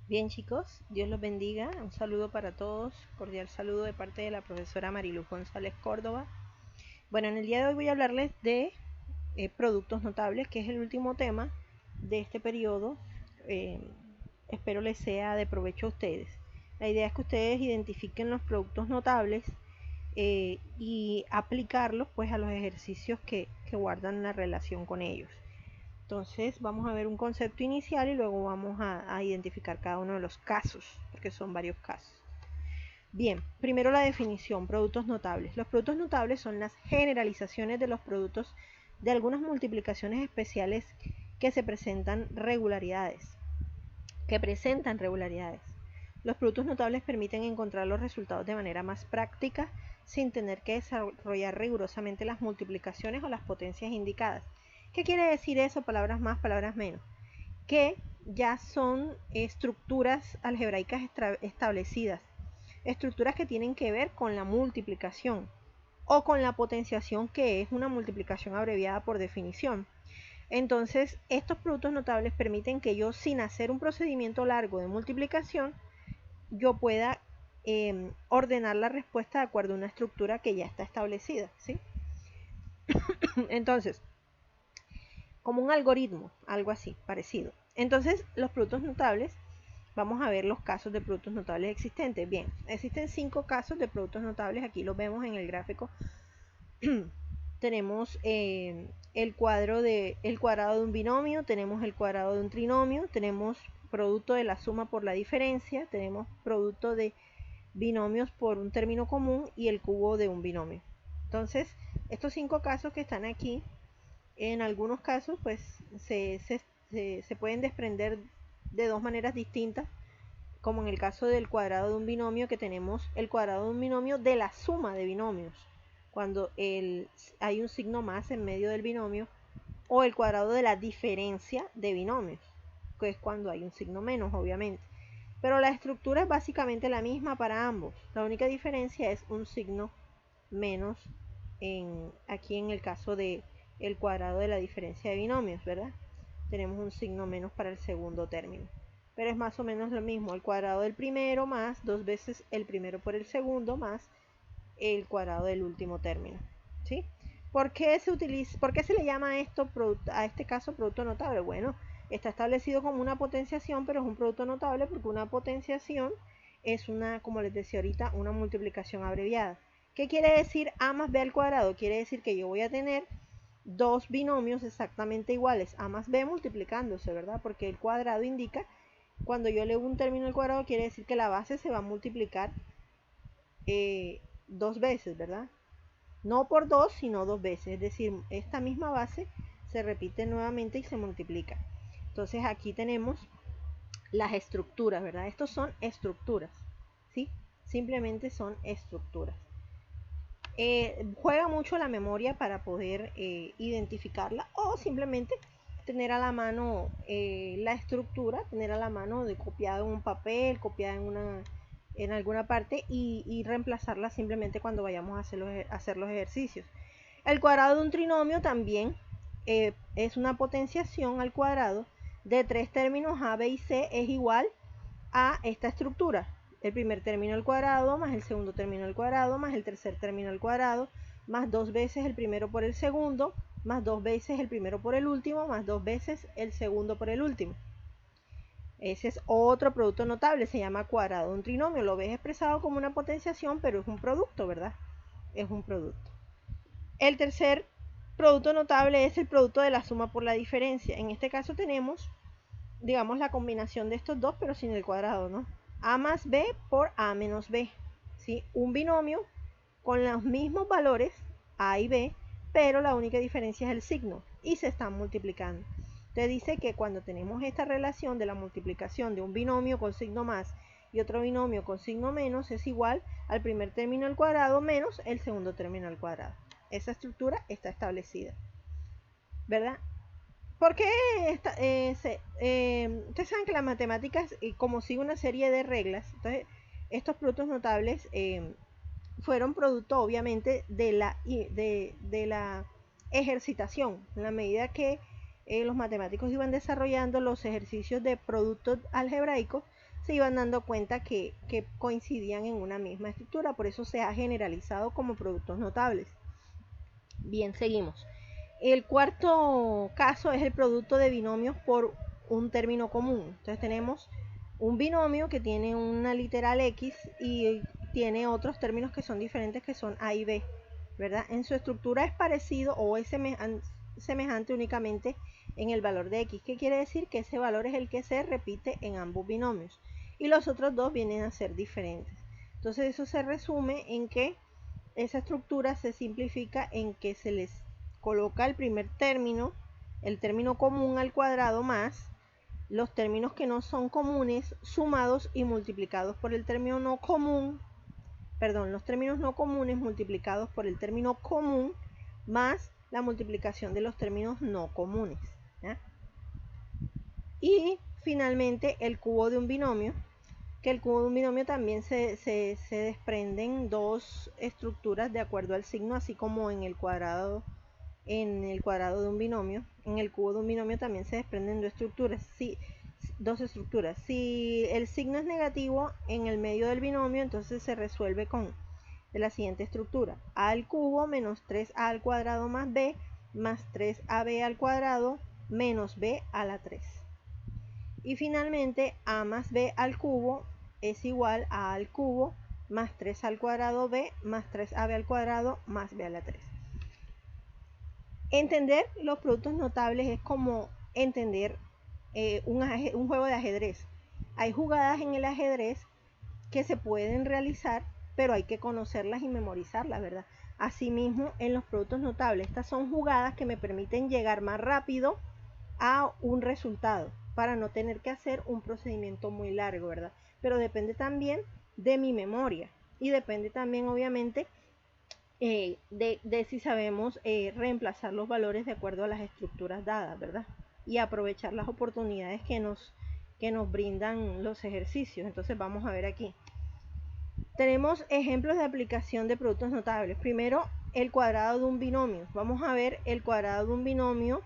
Bien chicos, Dios los bendiga, un saludo para todos, cordial saludo de parte de la profesora Mariluz González Córdoba. Bueno, en el día de hoy voy a hablarles de productos notables, que es el último tema de este periodo. Espero les sea de provecho a ustedes. La idea es que ustedes identifiquen los productos notables y aplicarlos pues a los ejercicios que guardan la relación con ellos. Entonces vamos a ver un concepto inicial y luego vamos a identificar cada uno de los casos, porque son varios casos. Bien, primero la definición, productos notables. Los productos notables son las generalizaciones de los productos de algunas multiplicaciones especiales que presentan regularidades. Los productos notables permiten encontrar los resultados de manera más práctica sin tener que desarrollar rigurosamente las multiplicaciones o las potencias indicadas. ¿Qué quiere decir eso? Palabras más, palabras menos. Que ya son estructuras algebraicas establecidas, estructuras que tienen que ver con la multiplicación o con la potenciación, que es una multiplicación abreviada por definición. Entonces, estos productos notables permiten que yo, sin hacer un procedimiento largo de multiplicación, yo pueda ordenar la respuesta de acuerdo a una estructura que ya está establecida, ¿sí? Entonces, como un algoritmo, algo así, parecido. Entonces, los productos notables, vamos a ver los casos de productos notables existentes. Bien, existen 5 casos de productos notables, aquí los vemos en el gráfico. Tenemos el cuadrado de un binomio, tenemos el cuadrado de un trinomio, tenemos producto de la suma por la diferencia, tenemos producto de binomios por un término común y el cubo de un binomio. Entonces, estos 5 casos que están aquí, en algunos casos pues se pueden desprender de dos maneras distintas, como en el caso del cuadrado de un binomio, que tenemos el cuadrado de un binomio de la suma de binomios, cuando hay un signo más en medio del binomio, o el cuadrado de la diferencia de binomios, que es cuando hay un signo menos, obviamente. Pero la estructura es básicamente la misma para ambos. La única diferencia es un signo menos aquí en el caso de el cuadrado de la diferencia de binomios, ¿verdad? Tenemos un signo menos para el segundo término. Pero es más o menos lo mismo, el cuadrado del primero más 2 veces el primero por el segundo más el cuadrado del último término, ¿sí? ¿Por qué se le llama a este caso producto notable? Bueno, está establecido como una potenciación, pero es un producto notable porque una potenciación es una, como les decía ahorita, una multiplicación abreviada. ¿Qué quiere decir a más b al cuadrado? Quiere decir que yo voy a tener dos binomios exactamente iguales, a más b multiplicándose, ¿verdad? Porque el cuadrado indica, cuando yo leo un término al cuadrado, quiere decir que la base se va a multiplicar dos veces, ¿verdad? No por 2, sino 2 veces. Es decir, esta misma base se repite nuevamente y se multiplica. Entonces aquí tenemos las estructuras, ¿verdad? Estos son estructuras, ¿sí? Simplemente son estructuras. Juega mucho la memoria para poder identificarla, o simplemente tener a la mano la estructura, tener a la mano de copiada en un papel, copiada en alguna parte y reemplazarla simplemente cuando vayamos a hacer los ejercicios. El cuadrado de un trinomio también es una potenciación al cuadrado de tres términos a, b y c es igual a esta estructura. El primer término al cuadrado más el segundo término al cuadrado más el tercer término al cuadrado más dos veces el primero por el segundo más dos veces el primero por el último más dos veces el segundo por el último. Ese es otro producto notable, se llama cuadrado de un trinomio. Lo ves expresado como una potenciación, pero es un producto, ¿verdad? Es un producto. El tercer producto notable es el producto de la suma por la diferencia. En este caso tenemos, digamos, la combinación de estos dos, pero sin el cuadrado, ¿no? A más b por a menos b, ¿sí? Un binomio con los mismos valores, a y b, pero la única diferencia es el signo, y se están multiplicando. Te dice que cuando tenemos esta relación de la multiplicación de un binomio con signo más y otro binomio con signo menos, es igual al primer término al cuadrado menos el segundo término al cuadrado. Esa estructura está establecida, ¿verdad? Porque ustedes saben que las matemáticas, como sigue una serie de reglas, entonces estos productos notables fueron producto obviamente de la ejercitación. En la medida que los matemáticos iban desarrollando los ejercicios de productos algebraicos, se iban dando cuenta que coincidían en una misma estructura, por eso se ha generalizado como productos notables. Bien, seguimos. El cuarto caso es el producto de binomios por un término común. Entonces tenemos un binomio que tiene una literal X y tiene otros términos que son diferentes, que son A y B, ¿verdad? En su estructura es parecido o es semejante únicamente en el valor de X. ¿Qué quiere decir? Que ese valor es el que se repite en ambos binomios y los otros dos vienen a ser diferentes. Entonces eso se resume en que esa estructura se simplifica en que se les coloca el primer término, el término común al cuadrado más los términos que no son comunes sumados y multiplicados por el término no común, perdón, los términos no comunes multiplicados por el término común más la multiplicación de los términos no comunes, ¿ya? Y finalmente el cubo de un binomio, que el cubo de un binomio también se desprenden dos estructuras de acuerdo al signo, así como en el cuadrado de un binomio. En el cubo de un binomio también se desprenden dos estructuras. Si el signo es negativo en el medio del binomio, entonces se resuelve de la siguiente estructura: a al cubo menos 3a al cuadrado más b más 3ab al cuadrado menos b a la 3. Y finalmente a más b al cubo es igual a al cubo más 3 al cuadrado b más 3ab al cuadrado más b a la 3. Entender los productos notables es como entender un juego de ajedrez. Hay jugadas en el ajedrez que se pueden realizar, pero hay que conocerlas y memorizarlas, ¿verdad? Asimismo, en los productos notables, estas son jugadas que me permiten llegar más rápido a un resultado, para no tener que hacer un procedimiento muy largo, ¿verdad? Pero depende también de mi memoria y depende también, obviamente, de si sabemos reemplazar los valores de acuerdo a las estructuras dadas, ¿verdad? Y aprovechar las oportunidades que nos brindan los ejercicios. Entonces vamos a ver aquí. Tenemos ejemplos de aplicación de productos notables. Primero, el cuadrado de un binomio. Vamos a ver el cuadrado de un binomio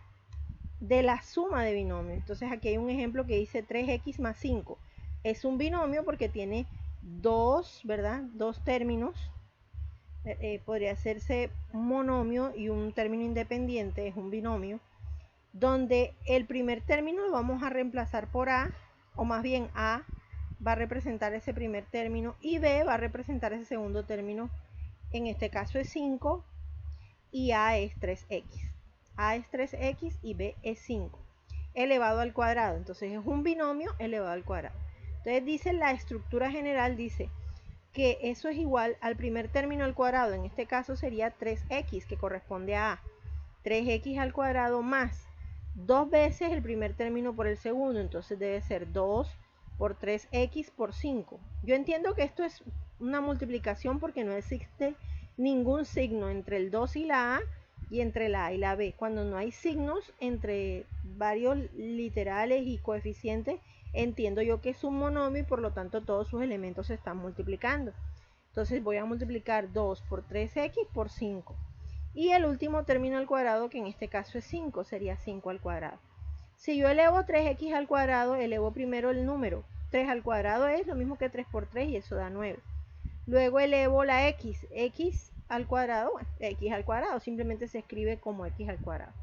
de la suma de binomios. Entonces aquí hay un ejemplo que dice 3x más 5. Es un binomio porque tiene dos, ¿verdad? Dos términos. Podría hacerse un monomio y un término independiente, es un binomio, donde el primer término lo vamos a reemplazar por a, o más bien a va a representar ese primer término y b va a representar ese segundo término. En este caso es 5 y a es 3x. A es 3x y b es 5 elevado al cuadrado. Entonces es un binomio elevado al cuadrado. Entonces dice la estructura general, dice que eso es igual al primer término al cuadrado, en este caso sería 3x, que corresponde a 3x al cuadrado más dos veces el primer término por el segundo, entonces debe ser 2 por 3x por 5. Yo entiendo que esto es una multiplicación porque no existe ningún signo entre el 2 y la a y entre la a y la b. Cuando no hay signos entre varios literales y coeficientes, entiendo yo que es un monomio y por lo tanto todos sus elementos se están multiplicando. Entonces voy a multiplicar 2 por 3x por 5. Y el último término al cuadrado, que en este caso es 5, sería 5 al cuadrado. Si yo elevo 3x al cuadrado, elevo primero el número. 3 al cuadrado es lo mismo que 3 por 3 y eso da 9. Luego elevo la x. X al cuadrado, bueno, x al cuadrado simplemente se escribe como x al cuadrado.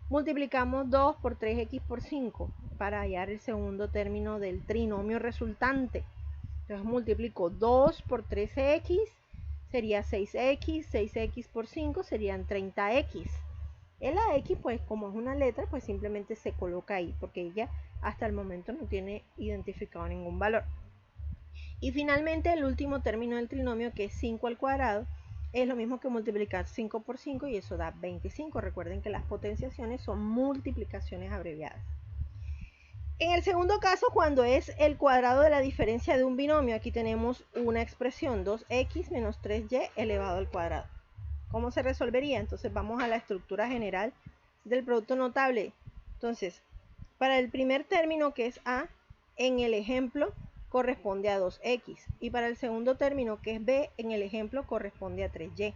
Multiplicamos 2 por 3x por 5 para hallar el segundo término del trinomio resultante. Entonces multiplico 2 por 3x, sería 6x, 6x por 5 serían 30x. La x, pues como es una letra, pues simplemente se coloca ahí, porque ella hasta el momento no tiene identificado ningún valor. Y finalmente el último término del trinomio, que es 5 al cuadrado, es lo mismo que multiplicar 5 por 5 y eso da 25. Recuerden que las potenciaciones son multiplicaciones abreviadas. En el segundo caso, cuando es el cuadrado de la diferencia de un binomio, aquí tenemos una expresión, 2x menos 3y elevado al cuadrado. ¿Cómo se resolvería? Entonces vamos a la estructura general del producto notable. Entonces, para el primer término, que es a, en el ejemplo corresponde a 2x. Y para el segundo término, que es b, en el ejemplo corresponde a 3y.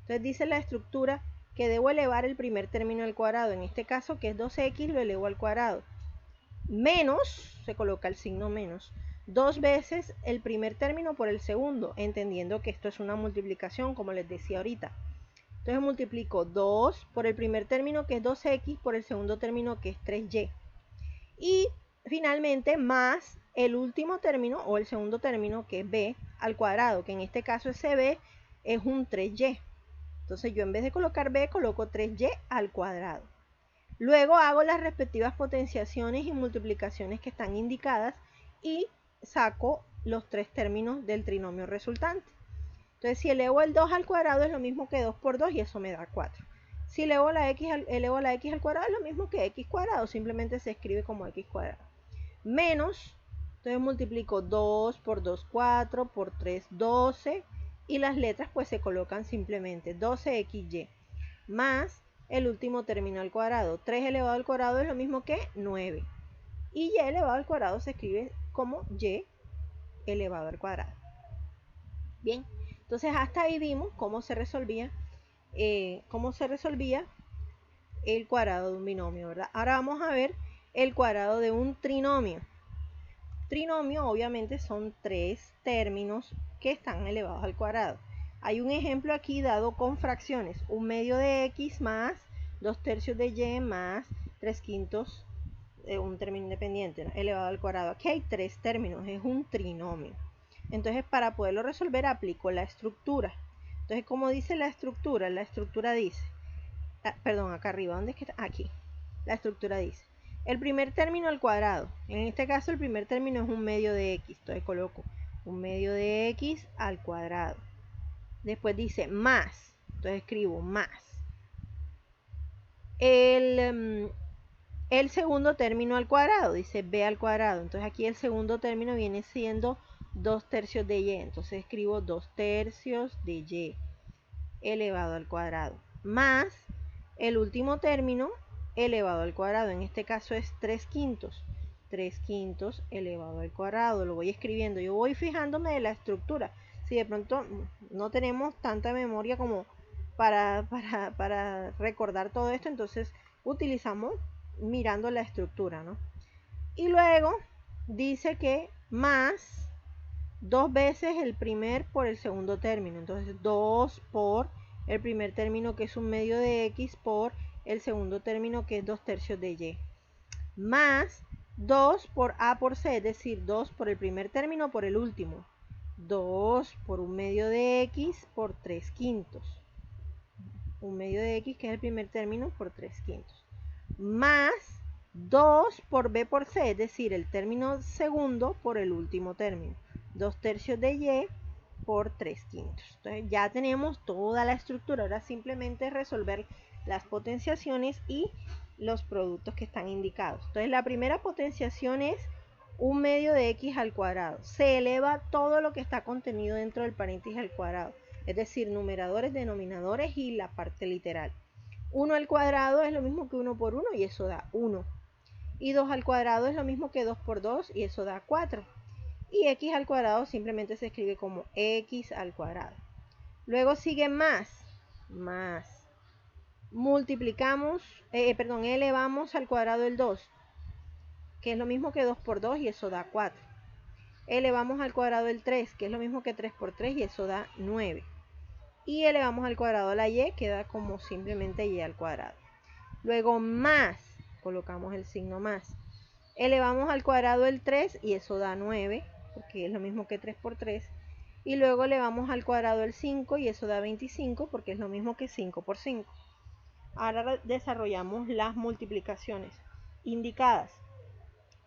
Entonces dice la estructura que debo elevar el primer término al cuadrado. En este caso, que es 2x, lo elevo al cuadrado. Menos, se coloca el signo menos, 2 veces el primer término por el segundo, entendiendo que esto es una multiplicación, como les decía ahorita. Entonces multiplico 2 por el primer término, que es 2x, por el segundo término, que es 3y. Y finalmente más el último término, o el segundo término, que es b al cuadrado, que en este caso ese b es un 3y. Entonces yo en vez de colocar b, coloco 3y al cuadrado. Luego hago las respectivas potenciaciones y multiplicaciones que están indicadas y saco los tres términos del trinomio resultante. Entonces si elevo el 2 al cuadrado es lo mismo que 2 por 2 y eso me da 4. Si elevo la x al cuadrado es lo mismo que x cuadrado, simplemente se escribe como x cuadrado. Menos, entonces multiplico 2 por 2, 4, por 3, 12, y las letras pues se colocan simplemente 12xy, más el último término al cuadrado. 3 elevado al cuadrado es lo mismo que 9. Y y elevado al cuadrado se escribe como y elevado al cuadrado. Bien, entonces hasta ahí vimos cómo se resolvía el cuadrado de un binomio, ¿verdad? Ahora vamos a ver el cuadrado de un trinomio. Trinomio obviamente son tres términos que están elevados al cuadrado. Hay un ejemplo aquí dado con fracciones: 1/2 de x más 2/3 de y más 3/5, un término independiente, ¿no?, elevado al cuadrado. Aquí hay tres términos, es un trinomio. Entonces para poderlo resolver aplico la estructura. Entonces, ¿cómo dice la estructura? La estructura dice, perdón, acá arriba, ¿dónde es que está? Aquí. La estructura dice, el primer término al cuadrado. En este caso el primer término es 1/2 de x. Entonces coloco 1/2 de x al cuadrado. Después dice más. Entonces escribo más. El segundo término al cuadrado. Dice b al cuadrado. Entonces aquí el segundo término viene siendo 2/3 de y. Entonces escribo 2/3 de y elevado al cuadrado. Más el último término elevado al cuadrado. En este caso es 3/5. 3/5 elevado al cuadrado. Lo voy escribiendo. Yo voy fijándome de la estructura. Si de pronto no tenemos tanta memoria como para recordar todo esto, entonces utilizamos mirando la estructura, ¿no? Y luego dice que más 2 veces el primer por el segundo término. Entonces 2 por el primer término, que es 1/2 de x, por el segundo término, que es 2/3 de y, más 2 por a por c, es decir, 2 por el primer término por el último. 2 por 1/2 de x por 3/5. 1/2 de x, que es el primer término, por 3/5. Más 2 por b por c, es decir, el término segundo por el último término. 2/3 de y por 3/5. Entonces ya tenemos toda la estructura. Ahora simplemente es resolver las potenciaciones y los productos que están indicados. Entonces la primera potenciación es 1/2 de x al cuadrado. Se eleva todo lo que está contenido dentro del paréntesis al cuadrado, es decir, numeradores, denominadores y la parte literal. 1 al cuadrado es lo mismo que 1 por 1 y eso da 1. Y 2 al cuadrado es lo mismo que 2 por 2 y eso da 4. Y x al cuadrado simplemente se escribe como x al cuadrado. Luego sigue más. Multiplicamos, elevamos al cuadrado el 2, que es lo mismo que 2 por 2 y eso da 4. Elevamos al cuadrado el 3, que es lo mismo que 3 por 3 y eso da 9. Y elevamos al cuadrado la y, queda como simplemente y al cuadrado. Luego más, colocamos el signo más. Elevamos al cuadrado el 3 y eso da 9, porque es lo mismo que 3 por 3. Y luego elevamos al cuadrado el 5 y eso da 25, porque es lo mismo que 5 por 5. Ahora desarrollamos las multiplicaciones indicadas.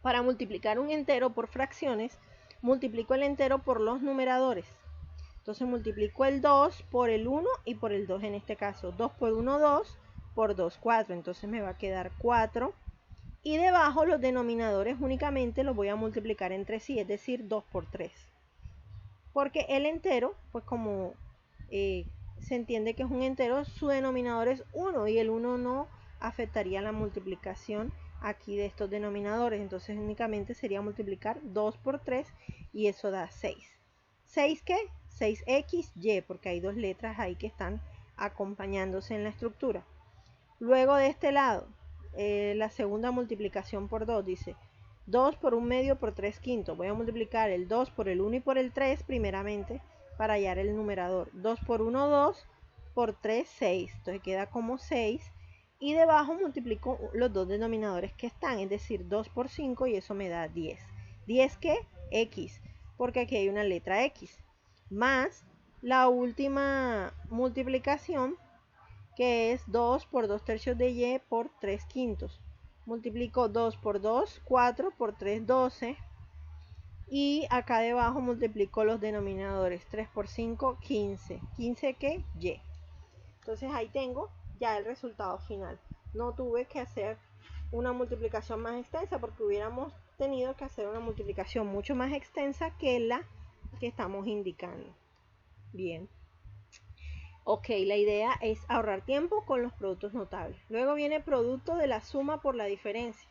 Para multiplicar un entero por fracciones, multiplico el entero por los numeradores. Entonces multiplico el 2 por el 1 y por el 2 en este caso. 2 por 1, 2, por 2, 4. Entonces me va a quedar 4. Y debajo los denominadores únicamente los voy a multiplicar entre sí, es decir, 2 por 3. Porque el entero, pues como se entiende que es un entero, su denominador es 1 y el 1 no afectaría la multiplicación aquí de estos denominadores. Entonces únicamente sería multiplicar 2 por 3 y eso da 6. ¿6 qué? 6xy, porque hay dos letras ahí que están acompañándose en la estructura. Luego de este lado, la segunda multiplicación por 2 dice 2 por 1/2 por 3/5. Voy a multiplicar el 2 por el 1 y por el 3 primeramente para hallar el numerador. 2 por 1, 2, por 3, 6. Entonces queda como 6. Y debajo multiplico los dos denominadores que están, es decir, 2 por 5 y eso me da 10. ¿10 qué? X, porque aquí hay una letra X. Más la última multiplicación, que es 2 por 2/3 de Y por 3/5. Multiplico 2 por 2, 4, por 3, 12. Y acá debajo multiplico los denominadores. 3 por 5, 15. ¿15 qué? Y. Entonces ahí tengo ya el resultado final. No tuve que hacer una multiplicación más extensa porque hubiéramos tenido que hacer una multiplicación mucho más extensa que la que estamos indicando. Bien. Ok, la idea es ahorrar tiempo con los productos notables. Luego viene producto de la suma por la diferencia.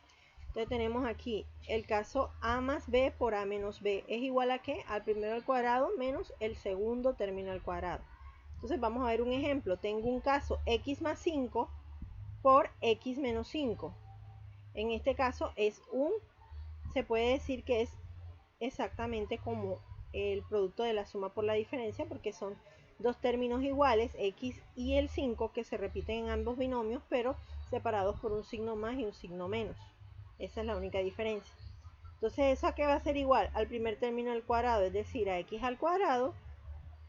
Entonces tenemos aquí el caso a más b por a menos b. ¿Es igual a qué? Al primero al cuadrado menos el segundo término al cuadrado. Entonces vamos a ver un ejemplo. Tengo un caso x más 5 por x menos 5. En este caso se puede decir que es exactamente como el producto de la suma por la diferencia, porque son dos términos iguales, x y el 5, que se repiten en ambos binomios, pero separados por un signo más y un signo menos. Esa es la única diferencia. Entonces, ¿eso a qué va a ser igual? Al primer término al cuadrado, es decir, a x al cuadrado,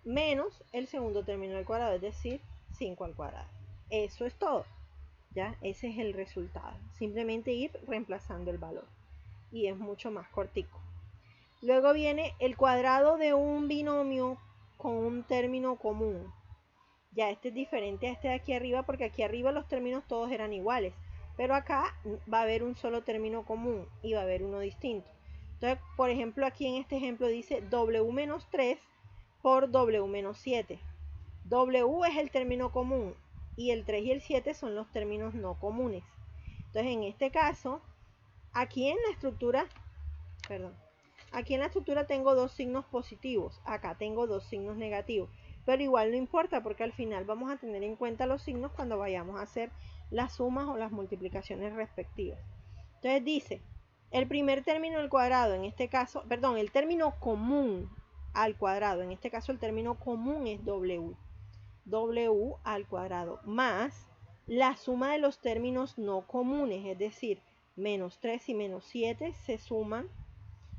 menos el segundo término al cuadrado, es decir, 5 al cuadrado. Eso es todo. ¿Ya? Ese es el resultado. Simplemente ir reemplazando el valor. Y es mucho más cortico. Luego viene el cuadrado de un binomio con un término común. Ya este es diferente a este de aquí arriba, porque aquí arriba los términos todos eran iguales. Pero acá va a haber un solo término común y va a haber uno distinto. Entonces, por ejemplo, aquí en este ejemplo dice W menos 3 por W menos 7. W es el término común y el 3 y el 7 son los términos no comunes. Entonces, en este caso, aquí en la estructura tengo dos signos positivos, acá tengo dos signos negativos, pero igual no importa porque al final vamos a tener en cuenta los signos cuando vayamos a hacer las sumas o las multiplicaciones respectivas. Entonces dice, el primer término al cuadrado, en este caso, perdón, el término común al cuadrado, en este caso el término común es W al cuadrado, más la suma de los términos no comunes, es decir, menos 3 y menos 7 se suman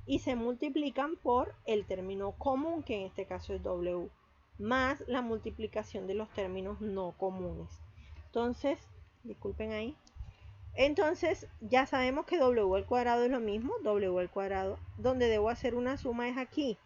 y se multiplican por el término común, que en este caso es W, más la multiplicación de los términos no comunes. Entonces, disculpen ahí. Entonces, ya sabemos que W al cuadrado es lo mismo, W al cuadrado. Donde debo hacer una suma es aquí.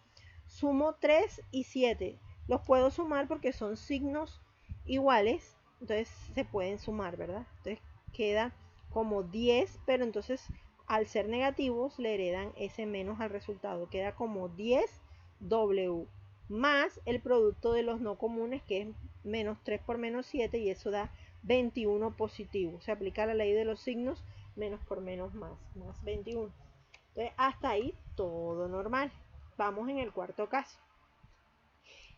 Sumo 3 y 7. Los puedo sumar porque son signos iguales, entonces se pueden sumar, ¿verdad? Entonces queda como 10, pero entonces al ser negativos le heredan ese menos al resultado. Queda como 10W más el producto de los no comunes, que es menos 3 por menos 7, y eso da 21 positivo. Se aplica la ley de los signos, menos por menos más 21. Entonces hasta ahí todo normal. Vamos en el cuarto caso.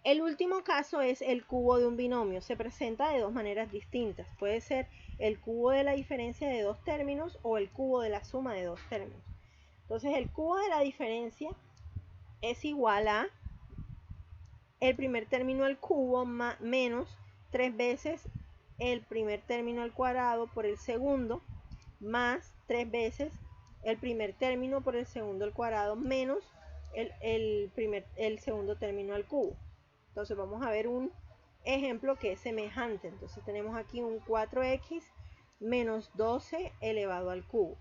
El último caso es el cubo de un binomio. Se presenta de dos maneras distintas. Puede ser el cubo de la diferencia de dos términos o el cubo de la suma de dos términos. Entonces el cubo de la diferencia es igual a el primer término al cubo menos 3 veces el primer término al cuadrado por el segundo, más 3 veces el primer término por el segundo al cuadrado menos el segundo término al cubo. Entonces vamos a ver un ejemplo que es semejante. Entonces tenemos aquí un 4x menos 12 elevado al cubo.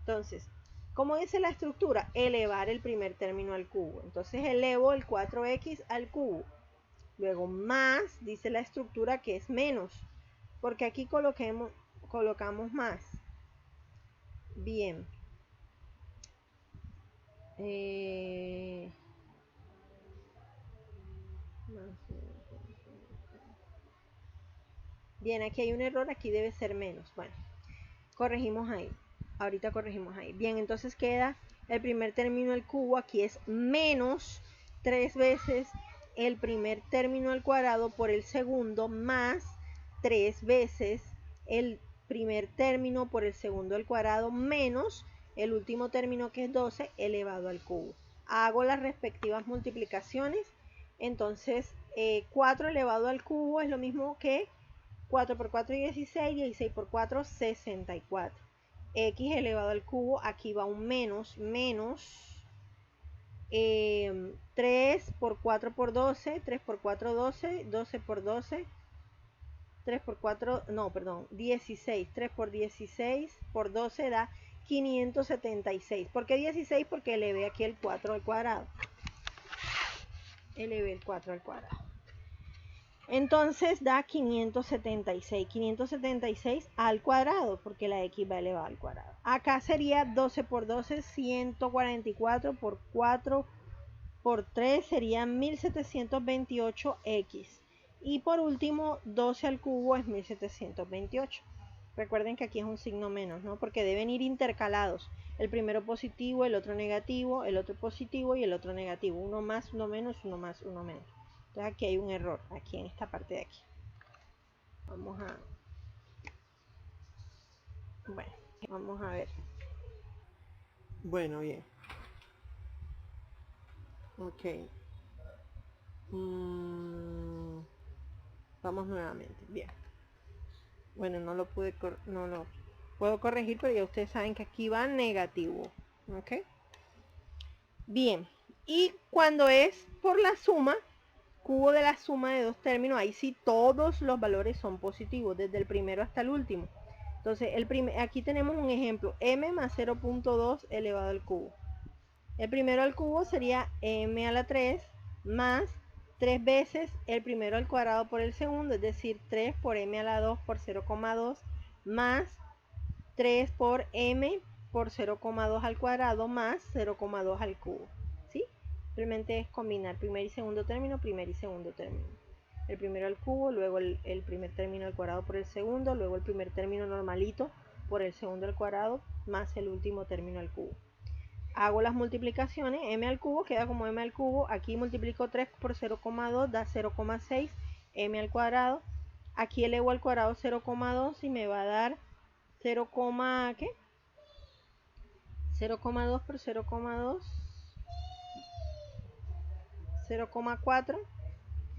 Entonces, ¿cómo dice la estructura? Elevar el primer término al cubo. Entonces elevo el 4x al cubo. Luego más, dice la estructura, que es menos, porque aquí colocamos más. Bien. Bien, aquí hay un error, aquí debe ser menos. Bueno, corregimos ahí. Ahorita corregimos ahí. Bien, entonces queda el primer término al cubo. Aquí es menos 3 veces el primer término al cuadrado por el segundo, más 3 veces el primer término por el segundo al cuadrado, menos el último término que es 12 elevado al cubo. Hago las respectivas multiplicaciones. Entonces 4 elevado al cubo es lo mismo que 4 por 4 16, 16 por 4 64. X elevado al cubo, aquí va un menos, 3 por 4 por 12, 3 por 4 12, 12 por 12, 3 por 4, no, perdón, 16, 3 por 16 por 12 da 576. ¿Por qué 16? Porque elevé aquí el 4 al cuadrado. Elevé el 4 al cuadrado. Entonces da 576. 576 al cuadrado, porque la X va elevada al cuadrado. Acá sería 12 por 12, 144 por 4 por 3 sería 1728X. Y por último, 12 al cubo es 1728. Recuerden que aquí es un signo menos, ¿no? Porque deben ir intercalados. El primero positivo, el otro negativo, el otro positivo y el otro negativo. Uno más, uno menos, uno más, uno menos. Entonces aquí hay un error, aquí en esta parte de aquí. Vamos a ver. Bueno, bien. Ok. Vamos nuevamente. Bien. Bueno, no lo puedo corregir, pero ya ustedes saben que aquí va negativo. ¿Ok? Bien. Y cuando es por la suma, cubo de la suma de dos términos, ahí sí todos los valores son positivos, desde el primero hasta el último. Entonces, aquí tenemos un ejemplo, m más 0.2 elevado al cubo. El primero al cubo sería m a la 3 más 3 veces el primero al cuadrado por el segundo, es decir, 3 por m a la 2 por 0,2 más 3 por m por 0,2 al cuadrado más 0,2 al cubo. ¿Sí? Simplemente es combinar primer y segundo término, primer y segundo término. El primero al cubo, luego el primer término al cuadrado por el segundo, luego el primer término normalito por el segundo al cuadrado, más el último término al cubo. Hago las multiplicaciones, m al cubo queda como m al cubo, aquí multiplico 3 por 0,2, da 0,6, m al cuadrado, aquí elevo al cuadrado 0,2 y me va a dar 0, ¿qué? 0,2 por 0,2, 0,4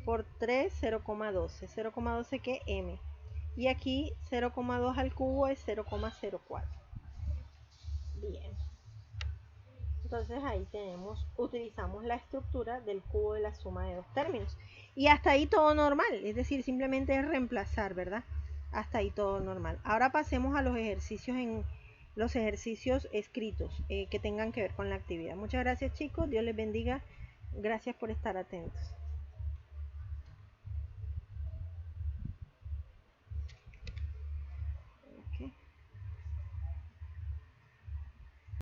por 3, 0,12, 0,12 que m, y aquí 0,2 al cubo es 0,04. Bien. Entonces ahí utilizamos la estructura del cubo de la suma de dos términos. Y hasta ahí todo normal, es decir, simplemente es reemplazar, ¿verdad? Hasta ahí todo normal. Ahora pasemos a los ejercicios escritos que tengan que ver con la actividad. Muchas gracias, chicos, Dios les bendiga. Gracias por estar atentos.